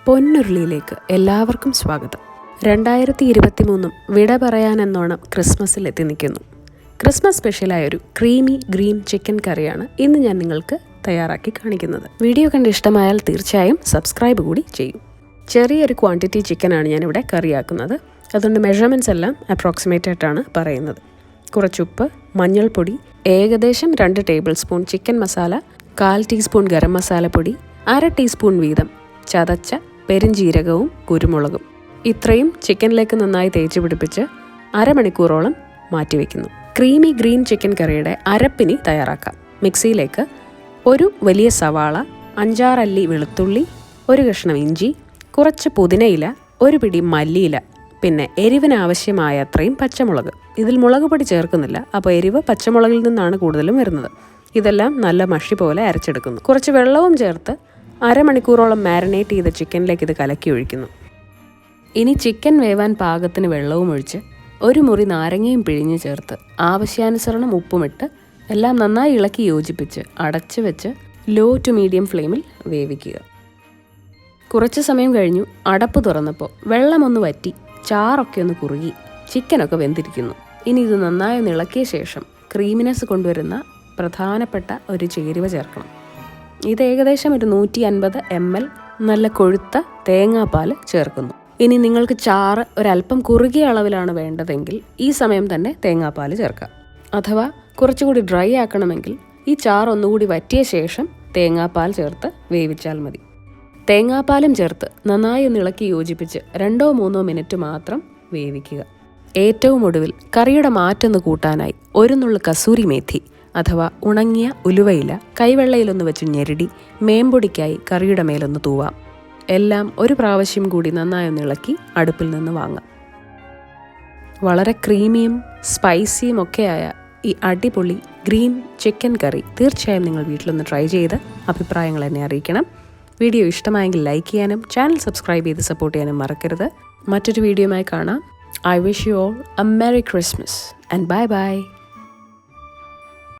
പൊന്നുരുളിയിലേക്ക് എല്ലാവർക്കും സ്വാഗതം. 2023 വിട പറയാനെന്നോണം ക്രിസ്മസിൽ എത്തി നിൽക്കുന്നു. ക്രിസ്മസ് സ്പെഷ്യലായൊരു ക്രീമി ഗ്രീൻ ചിക്കൻ കറിയാണ് ഇന്ന് ഞാൻ നിങ്ങൾക്ക് തയ്യാറാക്കി കാണിക്കുന്നത്. വീഡിയോ കണ്ട് ഇഷ്ടമായാൽ തീർച്ചയായും സബ്സ്ക്രൈബ് കൂടി ചെയ്യും. ചെറിയൊരു ക്വാണ്ടിറ്റി ചിക്കനാണ് ഞാനിവിടെ കറിയാക്കുന്നത്. അതുകൊണ്ട് മെഷർമെൻറ്റ്സ് എല്ലാം അപ്രോക്സിമേറ്റ് ആയിട്ടാണ് പറയുന്നത്. കുറച്ചുപ്പ്, മഞ്ഞൾപ്പൊടി, ഏകദേശം 2 table spoon chicken masala, 1/4 teaspoon garam മസാലപ്പൊടി, 1/2 ടീസ്പൂൺ വീതം ചതച്ച പെരുംജീരകവും കുരുമുളകും. ഇത്രയും ചിക്കനിലേക്ക് നന്നായി തേച്ച് പിടിപ്പിച്ച് അരമണിക്കൂറോളം മാറ്റിവെക്കുന്നു. ക്രീമി ഗ്രീൻ ചിക്കൻ കറിയുടെ അരപ്പിനി തയ്യാറാക്കാം. മിക്സിയിലേക്ക് ഒരു വലിയ സവാള, 5-6 അല്ലി വെളുത്തുള്ളി, 1 കഷ്ണം ഇഞ്ചി, കുറച്ച് പുതിനയില, 1 പിടി മല്ലിയില, പിന്നെ എരിവിന് ആവശ്യമായ അത്രയും പച്ചമുളക്. ഇതിൽ മുളക് പൊടി ചേർക്കുന്നില്ല, അപ്പോൾ എരിവ് പച്ചമുളകിൽ നിന്നാണ് കൂടുതലും വരുന്നത്. ഇതെല്ലാം നല്ല മഷി പോലെ അരച്ചെടുക്കുന്നു. കുറച്ച് വെള്ളവും ചേർത്ത് അരമണിക്കൂറോളം മാരിനേറ്റ് ചെയ്ത ചിക്കനിലേക്ക് ഇത് കലക്കി ഒഴിക്കുന്നു. ഇനി ചിക്കൻ വേവാൻ പാകത്തിന് വെള്ളവും ഒഴിച്ച് 1 മുറി നാരങ്ങയും പിഴിഞ്ഞ് ചേർത്ത് ആവശ്യാനുസരണം ഉപ്പുമിട്ട് എല്ലാം നന്നായി ഇളക്കി യോജിപ്പിച്ച് അടച്ച് വെച്ച് ലോ ടു മീഡിയം ഫ്ലെയിമിൽ വേവിക്കുക. കുറച്ച് സമയം കഴിഞ്ഞു അടപ്പ് തുറന്നപ്പോൾ വെള്ളമൊന്ന് വറ്റി ചാറൊക്കെ ഒന്ന് കുറുകി ചിക്കനൊക്കെ വെന്തിരിക്കുന്നു. ഇനി ഇത് നന്നായി ഒന്ന് ഇളക്കിയ ശേഷം ക്രീമിനെസ് കൊണ്ടുവരുന്ന പ്രധാനപ്പെട്ട ഒരു ചേരുവ ചേർക്കണം. ഇത് ഏകദേശം ഒരു 150 ml നല്ല കൊഴുത്ത തേങ്ങാപ്പാൽ ചേർക്കുന്നു. ഇനി നിങ്ങൾക്ക് ചാറ് ഒരല്പം കുറുകിയ അളവിലാണ് വേണ്ടതെങ്കിൽ ഈ സമയം തന്നെ തേങ്ങാപ്പാൽ ചേർക്കാം. അഥവാ കുറച്ചുകൂടി ഡ്രൈ ആക്കണമെങ്കിൽ ഈ ചാറ് ഒന്നുകൂടി വറ്റിയ ശേഷം തേങ്ങാപ്പാൽ ചേർത്ത് വേവിച്ചാൽ മതി. തേങ്ങാപ്പാലും ചേർത്ത് നന്നായി ഒന്ന് ഇളക്കി യോജിപ്പിച്ച് 2-3 മിനിറ്റ് മാത്രം വേവിക്കുക. ഏറ്റവും ഒടുവിൽ കറിയുടെ മാറ്റൊന്ന് കൂട്ടാനായി 1 നുള്ള് കസൂരി മേഥി അഥവാ ഉണങ്ങിയ ഉലുവയില കൈവെള്ളയിലൊന്ന് വെച്ച് ഞെരടി മേമ്പൊടിക്കായി കറിയുടെ മേലൊന്ന് തൂവാം. എല്ലാം ഒരു പ്രാവശ്യം കൂടി നന്നായി ഒന്ന് ഇളക്കി അടുപ്പിൽ നിന്ന് വാങ്ങാം. വളരെ ക്രീമിയും സ്പൈസിയും ഒക്കെയായ ഈ അടിപൊളി ഗ്രീൻ ചിക്കൻ കറി തീർച്ചയായും നിങ്ങൾ വീട്ടിലൊന്ന് ട്രൈ ചെയ്ത് അഭിപ്രായങ്ങൾ എന്നെ അറിയിക്കണം. വീഡിയോ ഇഷ്ടമായെങ്കിൽ ലൈക്ക് ചെയ്യാനും ചാനൽ സബ്സ്ക്രൈബ് ചെയ്ത് സപ്പോർട്ട് ചെയ്യാനും മറക്കരുത്. മറ്റൊരു വീഡിയോയുമായി കാണാം. I wish you all a Merry Christmas and bye bye.